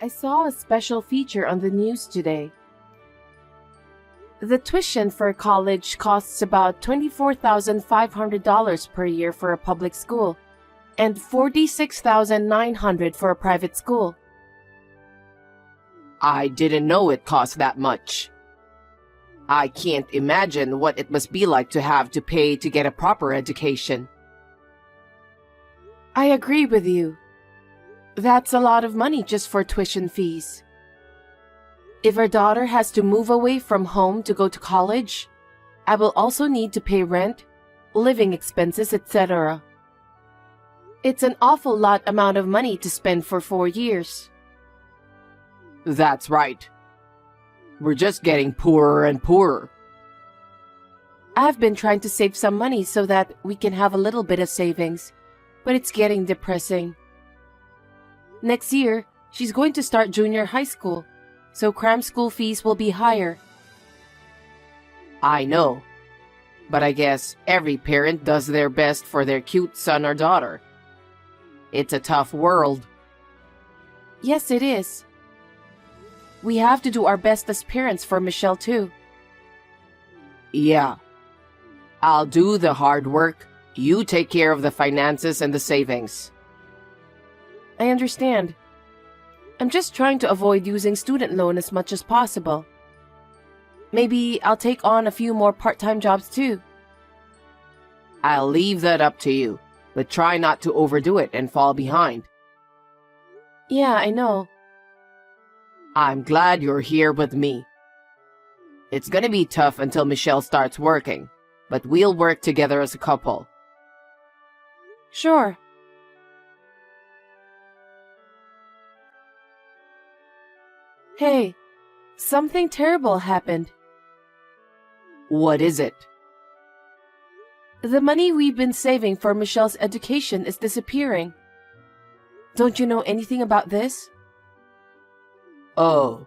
I saw a special feature on the news today. The tuition for college costs about $24,500 per year for a public school and $46,900 for a private school. I didn't know it cost that much. I can't imagine what it must be like to have to pay to get a proper education. I agree with you. That's a lot of money just for tuition fees. If our daughter has to move away from home to go to college, I will also need to pay rent, living expenses, etc. It's an awful lot amount of money to spend for 4 years. That's right. We're just getting poorer and poorer. I've been trying to save some money so that we can have a little bit of savings, but it's getting depressing. Next year, she's going to start junior high school, so cram school fees will be higher. I know, but I guess every parent does their best for their cute son or daughter. It's a tough world. Yes, it is. We have to do our best as parents for Michelle too. Yeah. I'll do the hard work. You take care of the finances and the savings. I understand. I'm just trying to avoid using student loan as much as possible. Maybe I'll take on a few more part-time jobs too. I'll leave that up to you, but try not to overdo it and fall behind. Yeah, I know. I'm glad you're here with me. It's gonna be tough until Michelle starts working, but we'll work together as a couple. Sure. Hey, something terrible happened. What is it? The money we've been saving for Michelle's education is disappearing. Don't you know anything about this? Oh.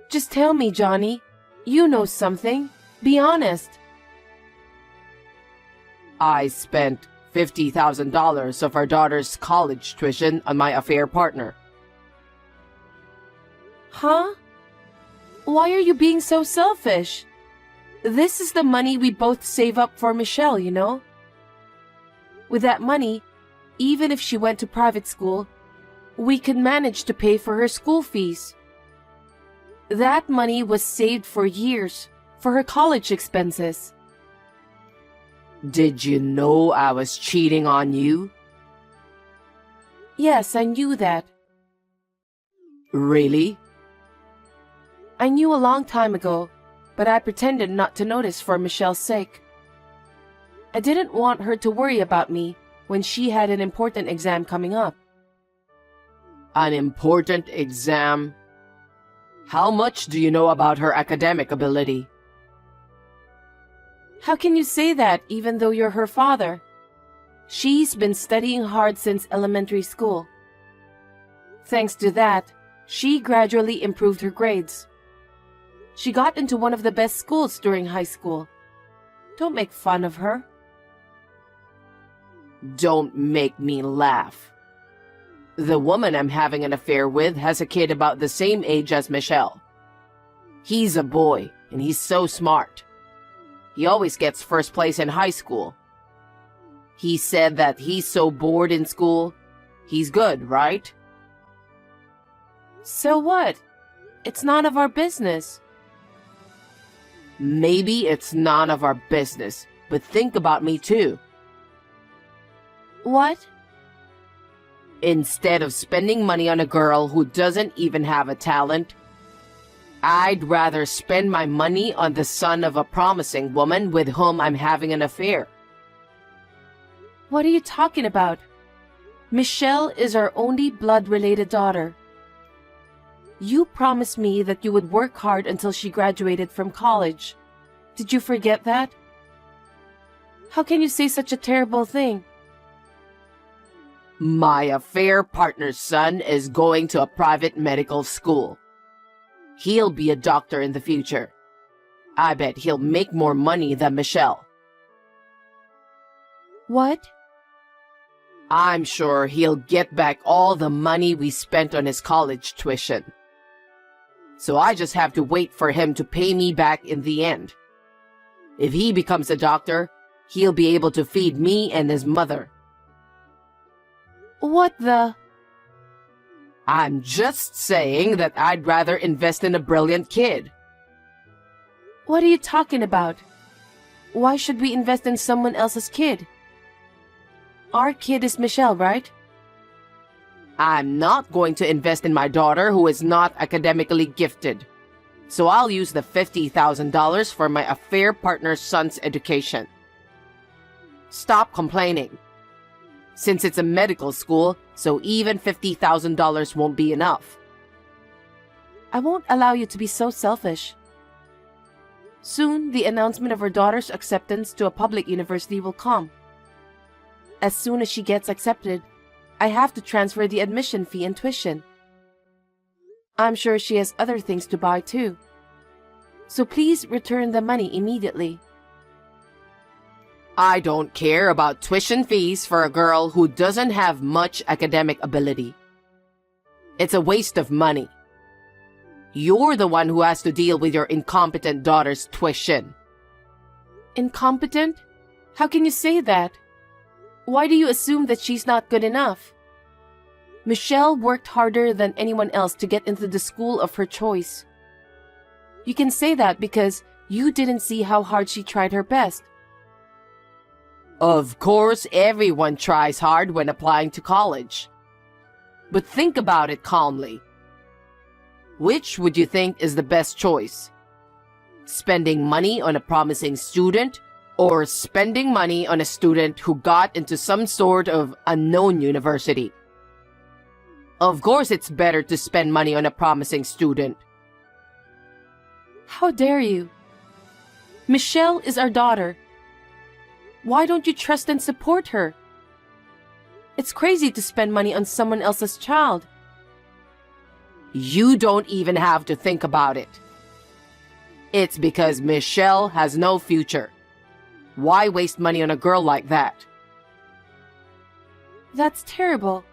Just tell me, Johnny. You know something. Be honest. I spent $50,000 of our daughter's college tuition on my affair partner. Huh? Why are you being so selfish? This is the money we both save up for Michelle, you know? With that money, even if she went to private school, we could manage to pay for her school fees. That money was saved for years for her college expenses. Did you know I was cheating on you? Yes, I knew that. Really? I knew a long time ago, but I pretended not to notice for Michelle's sake. I didn't want her to worry about me when she had an important exam coming up. An important exam? How much do you know about her academic ability? How can you say that even though you're her father? She's been studying hard since elementary school. Thanks to that, she gradually improved her grades. She got into one of the best schools during high school. Don't make fun of her. Don't make me laugh. The woman I'm having an affair with has a kid about the same age as Michelle. He's a boy, and he's so smart. He always gets first place in high school. He said that he's so bored in school. He's good, right? So what? It's none of our business. Maybe it's none of our business, but think about me too. What? Instead of spending money on a girl who doesn't even have a talent, I'd rather spend my money on the son of a promising woman with whom I'm having an affair. What are you talking about? Michelle is our only blood-related daughter. You promised me that you would work hard until she graduated from college. Did you forget that? How can you say such a terrible thing? My affair partner's son is going to a private medical school. He'll be a doctor in the future. I bet he'll make more money than Michelle. What? I'm sure he'll get back all the money we spent on his college tuition. So I just have to wait for him to pay me back in the end. If he becomes a doctor, he'll be able to feed me and his mother. What the? I'm just saying that I'd rather invest in a brilliant kid. What are you talking about? Why should we invest in someone else's kid? Our kid is Michelle, right? I'm not going to invest in my daughter who is not academically gifted. So I'll use the $50,000 for my affair partner's son's education. Stop complaining. Since it's a medical school, so even $50,000 won't be enough. I won't allow you to be so selfish. Soon, the announcement of our daughter's acceptance to a public university will come. As soon as she gets accepted, I have to transfer the admission fee and tuition. I'm sure she has other things to buy too. So please return the money immediately. I don't care about tuition fees for a girl who doesn't have much academic ability. It's a waste of money. You're the one who has to deal with your incompetent daughter's tuition. Incompetent? How can you say that? Why do you assume that she's not good enough? Michelle worked harder than anyone else to get into the school of her choice. You can say that because you didn't see how hard she tried her best. Of course, everyone tries hard when applying to college. But think about it calmly. Which would you think is the best choice? Spending money on a promising student or spending money on a student who got into some sort of unknown university? Of course, it's better to spend money on a promising student. How dare you? Michelle is our daughter. Why don't you trust and support her? It's crazy to spend money on someone else's child. You don't even have to think about it. It's because Michelle has no future. Why waste money on a girl like that? That's terrible.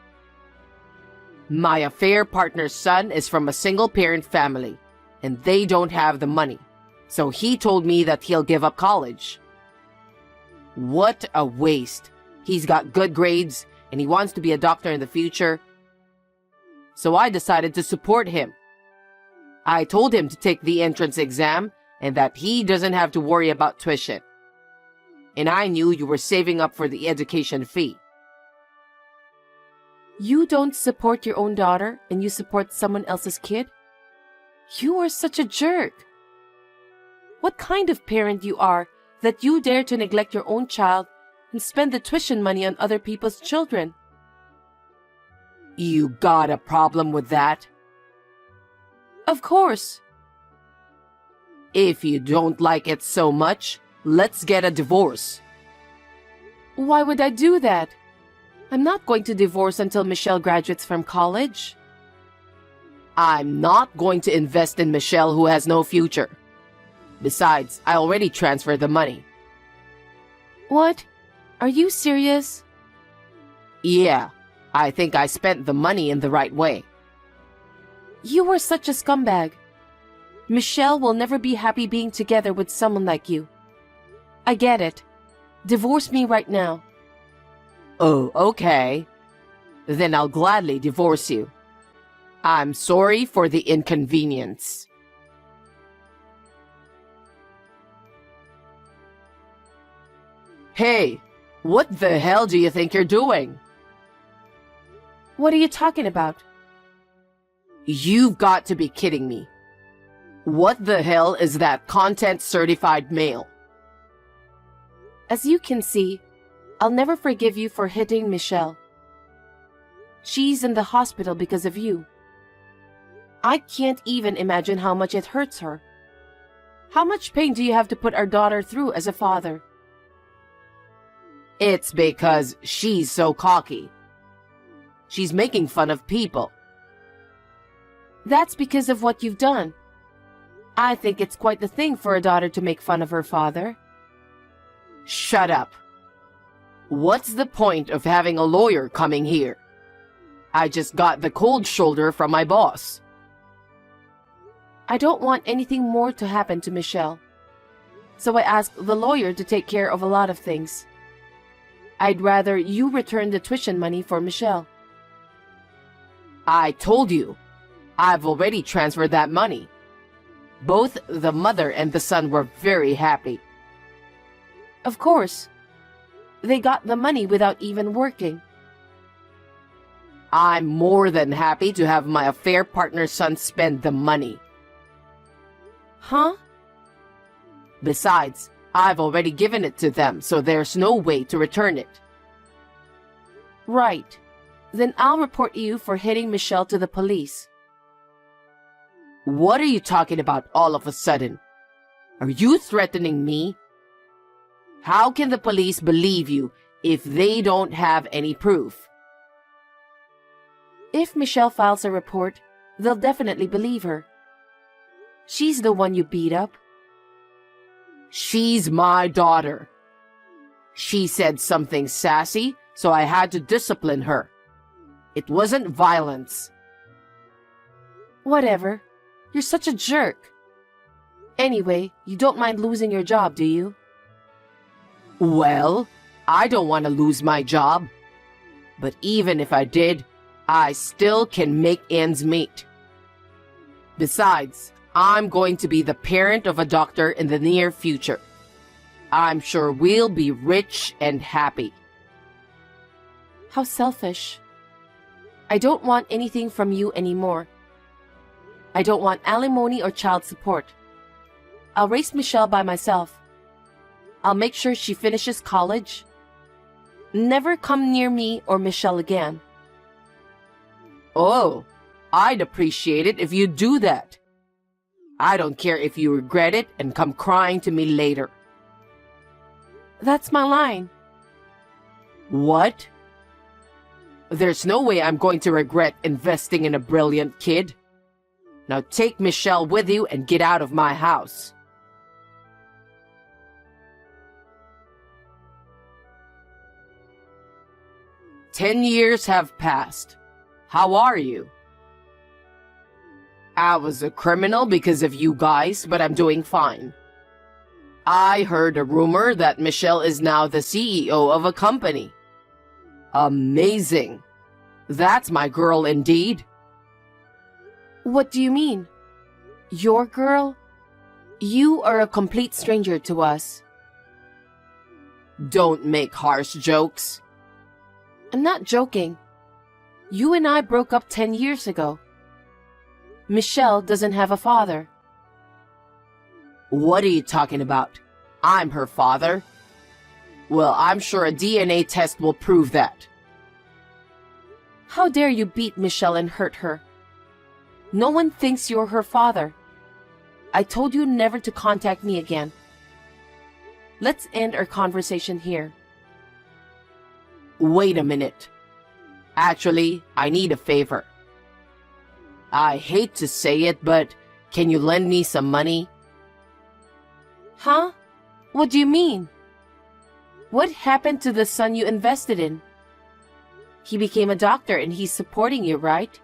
My affair partner's son is from a single-parent family, and they don't have the money. So he told me that he'll give up college. What a waste. He's got good grades, and he wants to be a doctor in the future. So I decided to support him. I told him to take the entrance exam and that he doesn't have to worry about tuition. And I knew you were saving up for the education fee. You don't support your own daughter and you support someone else's kid? You are such a jerk. What kind of parent you are that you dare to neglect your own child and spend the tuition money on other people's children? You got a problem with that? Of course. If you don't like it so much, let's get a divorce. Why would I do that? I'm not going to divorce until Michelle graduates from college. I'm not going to invest in Michelle who has no future. Besides, I already transferred the money. What? Are you serious? Yeah, I think I spent the money in the right way. You were such a scumbag. Michelle will never be happy being together with someone like you. I get it. Divorce me right now. Oh, okay. Then I'll gladly divorce you. I'm sorry for the inconvenience. Hey, what the hell do you think you're doing? What are you talking about? You've got to be kidding me. What the hell is that content-certified mail? As you can see, I'll never forgive you for hitting Michelle. She's in the hospital because of you. I can't even imagine how much it hurts her. How much pain do you have to put our daughter through as a father? It's because she's so cocky. She's making fun of people. That's because of what you've done. I think it's quite the thing for a daughter to make fun of her father. Shut up. What's the point of having a lawyer coming here? I just got the cold shoulder from my boss. I don't want anything more to happen to Michelle. So I asked the lawyer to take care of a lot of things. I'd rather you return the tuition money for Michelle. I told you, I've already transferred that money. Both the mother and the son were very happy. Of course. They got the money without even working. I'm more than happy to have my affair partner's son spend the money. Huh? Besides, I've already given it to them, so there's no way to return it. Right. Then I'll report you for hitting Michelle to the police. What are you talking about all of a sudden? Are you threatening me? How can the police believe you if they don't have any proof? If Michelle files a report, they'll definitely believe her. She's the one you beat up. She's my daughter. She said something sassy, so I had to discipline her. It wasn't violence. Whatever. You're such a jerk. Anyway, you don't mind losing your job, do you? Well, I don't want to lose my job. But even if I did, I still can make ends meet. Besides, I'm going to be the parent of a doctor in the near future. I'm sure we'll be rich and happy. How selfish. I don't want anything from you anymore. I don't want alimony or child support. I'll raise Michelle by myself. I'll make sure she finishes college. Never come near me or Michelle again. Oh, I'd appreciate it if you do that. I don't care if you regret it and come crying to me later. That's my line. What? There's no way I'm going to regret investing in a brilliant kid. Now take Michelle with you and get out of my house. "10 years have passed. How are you?" "I was a criminal because of you guys, but I'm doing fine. I heard a rumor that Michelle is now the CEO of a company. Amazing. That's my girl indeed." What do you mean? Your girl? You are a complete stranger to us. Don't make harsh jokes. I'm not joking. You and I broke up 10 years ago. Michelle doesn't have a father. What are you talking about? I'm her father. Well, I'm sure a DNA test will prove that. How dare you beat Michelle and hurt her? No one thinks you're her father. I told you never to contact me again. Let's end our conversation here. Wait a minute. Actually, I need a favor. I hate to say it, but can you lend me some money? Huh? What do you mean? What happened to the son you invested in? He became a doctor and he's supporting you, right?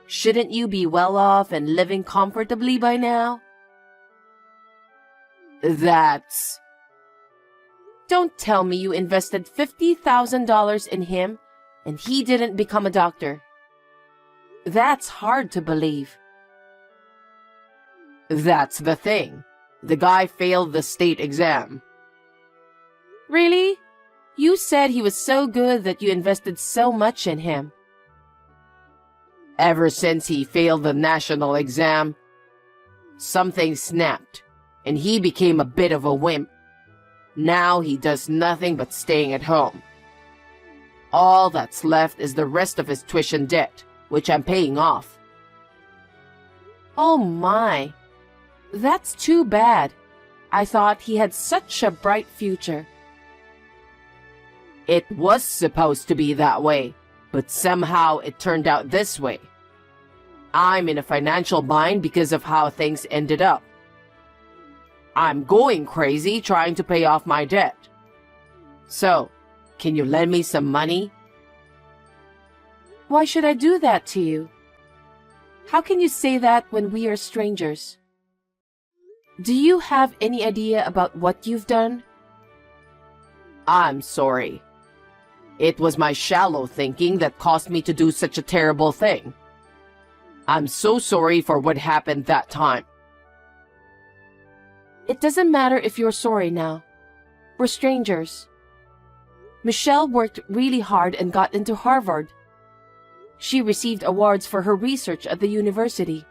Shouldn't you be well off and living comfortably by now? That's... Don't tell me you invested $50,000 in him and he didn't become a doctor. That's hard to believe. That's the thing. The guy failed the state exam. Really? You said he was so good that you invested so much in him. Ever since he failed the national exam, something snapped, and he became a bit of a wimp. Now he does nothing but staying at home. All that's left is the rest of his tuition debt, which I'm paying off. Oh my. That's too bad. I thought he had such a bright future. It was supposed to be that way, but somehow it turned out this way. I'm in a financial bind because of how things ended up. I'm going crazy trying to pay off my debt. So, Can you lend me some money? Why should I do that to you? How can you say that when we are strangers? Do you have any idea about what you've done? I'm sorry. It was my shallow thinking that caused me to do such a terrible thing. I'm so sorry for what happened that time. It doesn't matter if you're sorry now. We're strangers. Michelle worked really hard and got into Harvard. She received awards for her research at the university.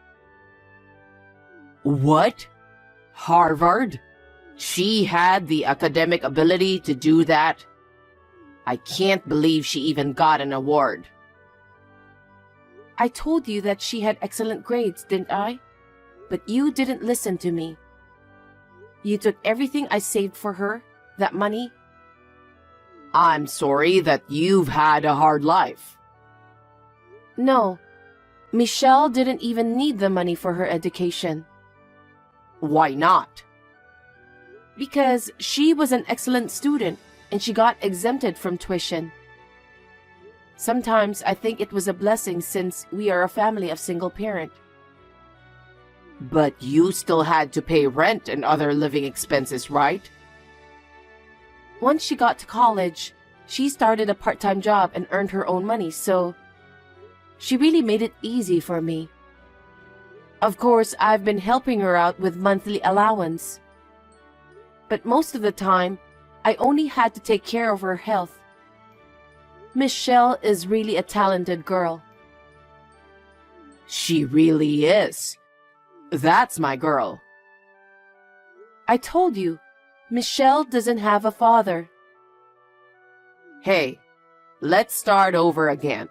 What? Harvard? She had the academic ability to do that? I can't believe she even got an award. I told you that she had excellent grades, didn't I? But you didn't listen to me. You took everything I saved for her, that money. I'm sorry that you've had a hard life. No, Michelle didn't even need the money for her education. Why not? Because she was an excellent student and she got exempted from tuition. Sometimes I think it was a blessing since we are a family of single parent. But you still had to pay rent and other living expenses, right? Once she got to college, she started a part-time job and earned her own money, so she really made it easy for me. Of course, I've been helping her out with monthly allowance. But most of the time, I only had to take care of her health. Michelle is really a talented girl. She really is. That's my girl. I told you, Michelle doesn't have a father. Hey, let's start over again.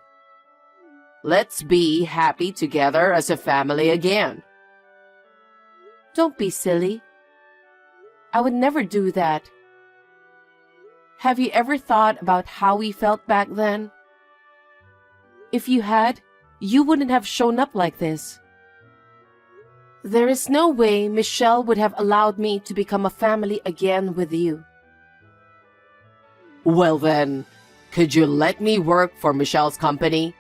Let's be happy together as a family again. Don't be silly. I would never do that. Have you ever thought about how we felt back then? If you had, you wouldn't have shown up like this. There is no way Michelle would have allowed me to become a family again with you. Well then, could you let me work for Michelle's company?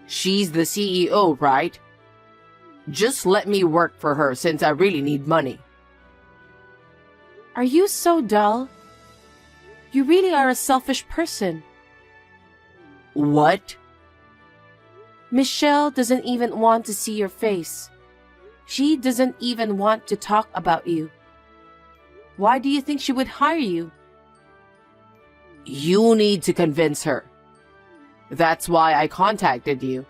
She's the CEO, right? Just let me work for her since I really need money. Are you so dull? You really are a selfish person. What? Michelle doesn't even want to see your face. She doesn't even want to talk about you. Why do you think she would hire you? You need to convince her. That's why I contacted you.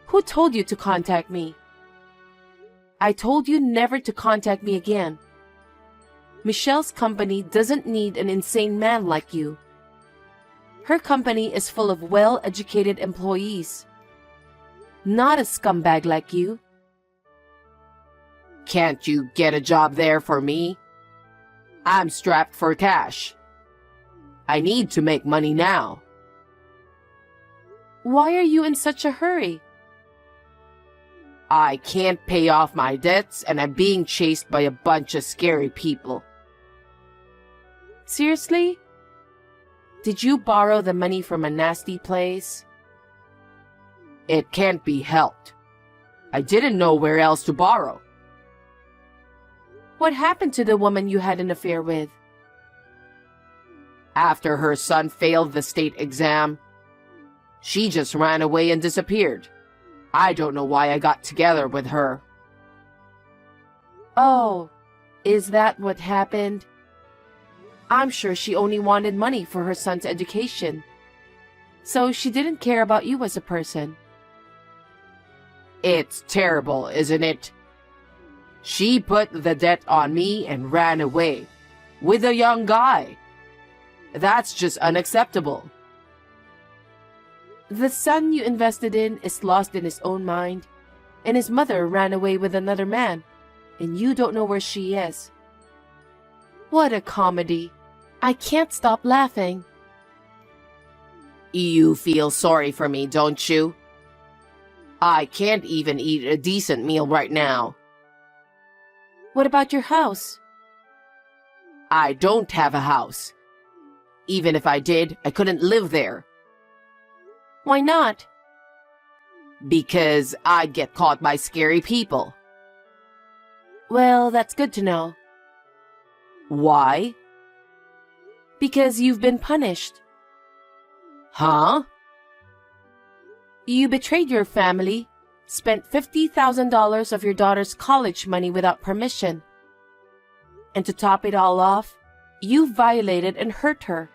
Who told you to contact me? I told you never to contact me again. Michelle's company doesn't need an insane man like you. Her company is full of well-educated employees. Not a scumbag like you. Can't you get a job there for me? I'm strapped for cash. I need to make money now. Why are you in such a hurry? I can't pay off my debts and I'm being chased by a bunch of scary people. Seriously? Did you borrow the money from a nasty place? It can't be helped. I didn't know where else to borrow. What happened to the woman you had an affair with? After her son failed the state exam, she just ran away and disappeared. I don't know why I got together with her. Oh, is that what happened? I'm sure she only wanted money for her son's education. So she didn't care about you as a person. It's terrible, isn't it? She put the debt on me and ran away with a young guy. That's just unacceptable. The son you invested in is lost in his own mind, and his mother ran away with another man, and you don't know where she is. What a comedy. I can't stop laughing. You feel sorry for me, don't you? I can't even eat a decent meal right now. What about your house? I don't have a house. Even if I did, I couldn't live there. Why not? Because I'd get caught by scary people. Well, that's good to know. Why? Because you've been punished. Huh? You betrayed your family, spent $50,000 of your daughter's college money without permission. And to top it all off, you violated and hurt her.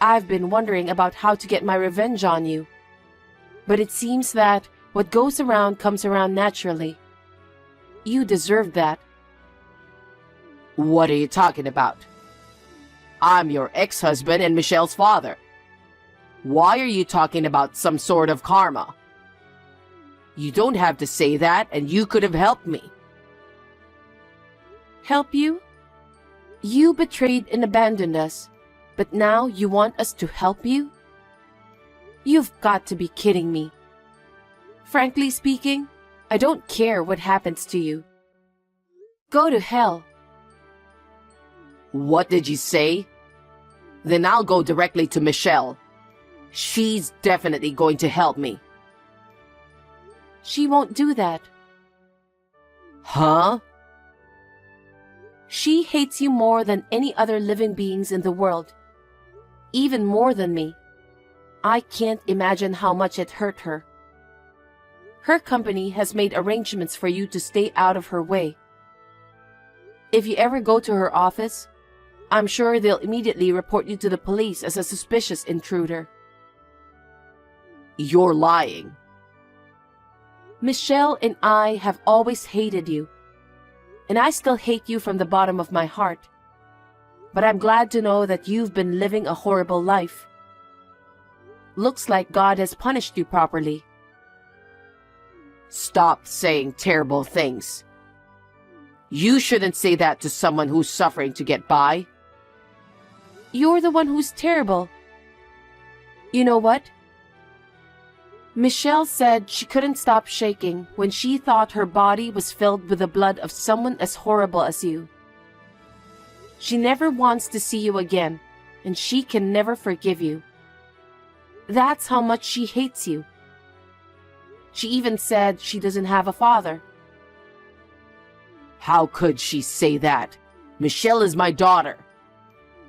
I've been wondering about how to get my revenge on you. But it seems that what goes around comes around naturally. You deserve that. What are you talking about? I'm your ex-husband and Michelle's father. Why are you talking about some sort of karma? You don't have to say that, and you could have helped me. Help you? You betrayed and abandoned us, but now you want us to help you? You've got to be kidding me. Frankly speaking, I don't care what happens to you. Go to hell. What did you say? Then I'll go directly to Michelle. She's definitely going to help me. She won't do that. Huh? She hates you more than any other living beings in the world. Even more than me. I can't imagine how much it hurt her. Her company has made arrangements for you to stay out of her way. If you ever go to her office, I'm sure they'll immediately report you to the police as a suspicious intruder. You're lying. Michelle and I have always hated you, and I still hate you from the bottom of my heart. But I'm glad to know that you've been living a horrible life. Looks like God has punished you properly. Stop saying terrible things. You shouldn't say that to someone who's suffering to get by. You're the one who's terrible. You know what? Michelle said she couldn't stop shaking when she thought her body was filled with the blood of someone as horrible as you. She never wants to see you again, and she can never forgive you. That's how much she hates you. She even said she doesn't have a father. How could she say that? Michelle is my daughter.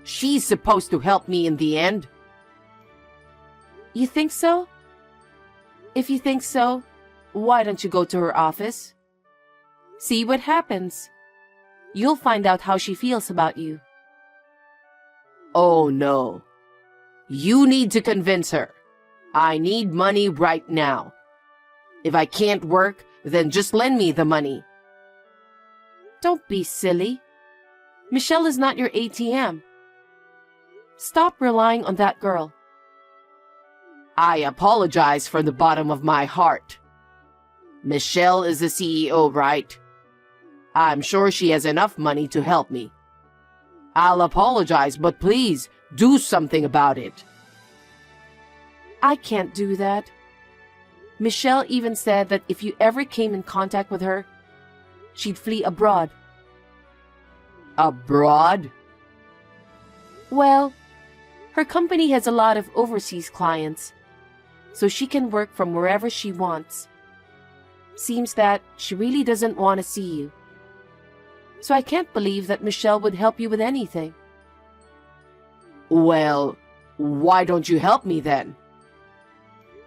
She's supposed to help me in the end. You think so? If you think so, why don't you go to her office? See what happens. You'll find out how she feels about you. Oh no. You need to convince her. I need money right now. If I can't work, then just lend me the money. Don't be silly. Michelle is not your ATM. Stop relying on that girl. I apologize from the bottom of my heart. Michelle is the CEO, right? I'm sure she has enough money to help me. I'll apologize, but please do something about it. I can't do that. Michelle even said that if you ever came in contact with her, she'd flee abroad. Abroad? Well, her company has a lot of overseas clients, so she can work from wherever she wants. Seems that she really doesn't want to see you. So I can't believe that Michelle would help you with anything. Well, why don't you help me then?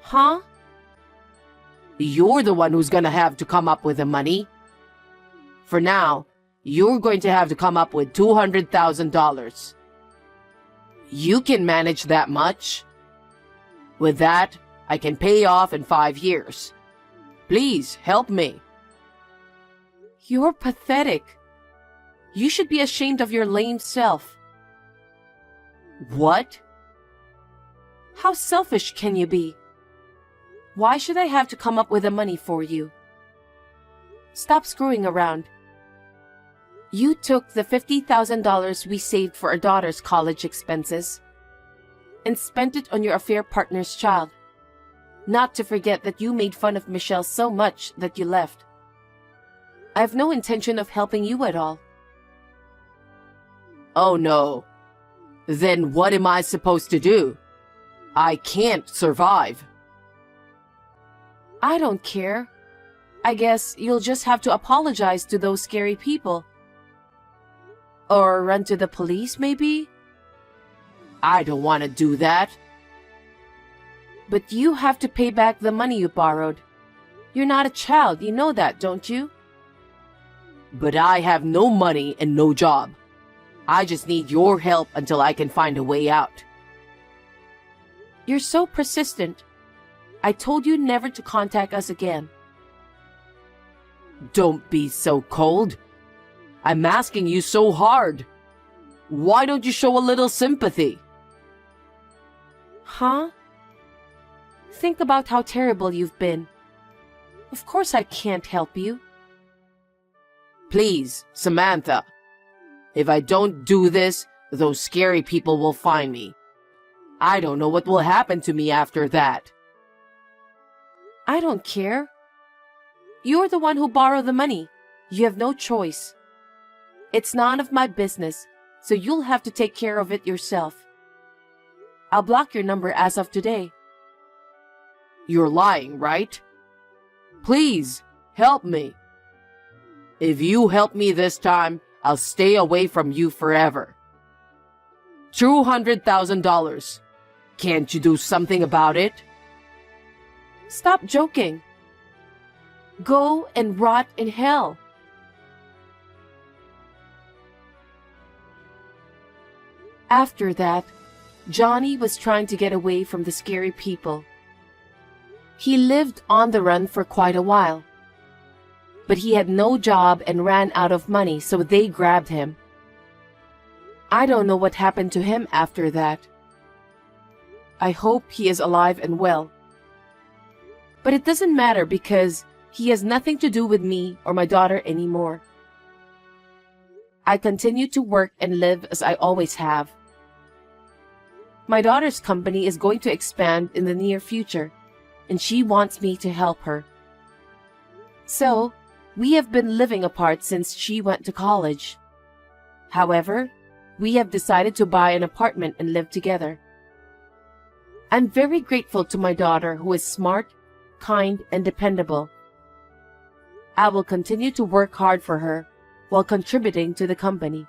Huh? You're the one who's gonna have to come up with the money. For now, you're going to have to come up with $200,000. You can manage that much. With that, I can pay off in 5 years. Please help me. You're pathetic. You should be ashamed of your lame self. What? How selfish can you be? Why should I have to come up with the money for you? Stop screwing around. You took the $50,000 we saved for our daughter's college expenses and spent it on your affair partner's child. Not to forget that you made fun of Michelle so much that you left. I have no intention of helping you at all. Oh no. Then what am I supposed to do? I can't survive. I don't care. I guess you'll just have to apologize to those scary people. Or run to the police, maybe? I don't want to do that. But you have to pay back the money you borrowed. You're not a child, you know that, don't you? But I have no money and no job. I just need your help until I can find a way out. You're so persistent. I told you never to contact us again. Don't be so cold. I'm asking you so hard. Why don't you show a little sympathy? Huh? Think about how terrible you've been. Of course I can't help you. Please, Samantha. If I don't do this, those scary people will find me. I don't know what will happen to me after that. I don't care. You're the one who borrowed the money. You have no choice. It's none of my business, so you'll have to take care of it yourself. I'll block your number as of today. You're lying, right? Please, help me. If you help me this time, I'll stay away from you forever. $200,000. Can't you do something about it? Stop joking. Go and rot in hell. After that, Johnny was trying to get away from the scary people. He lived on the run for quite a while. But he had no job and ran out of money, so they grabbed him. I don't know what happened to him after that. I hope he is alive and well. But it doesn't matter because he has nothing to do with me or my daughter anymore. I continue to work and live as I always have. My daughter's company is going to expand in the near future, and she wants me to help her. So, we have been living apart since she went to college. However, we have decided to buy an apartment and live together. I'm very grateful to my daughter who is smart, kind, and dependable. I will continue to work hard for her while contributing to the company.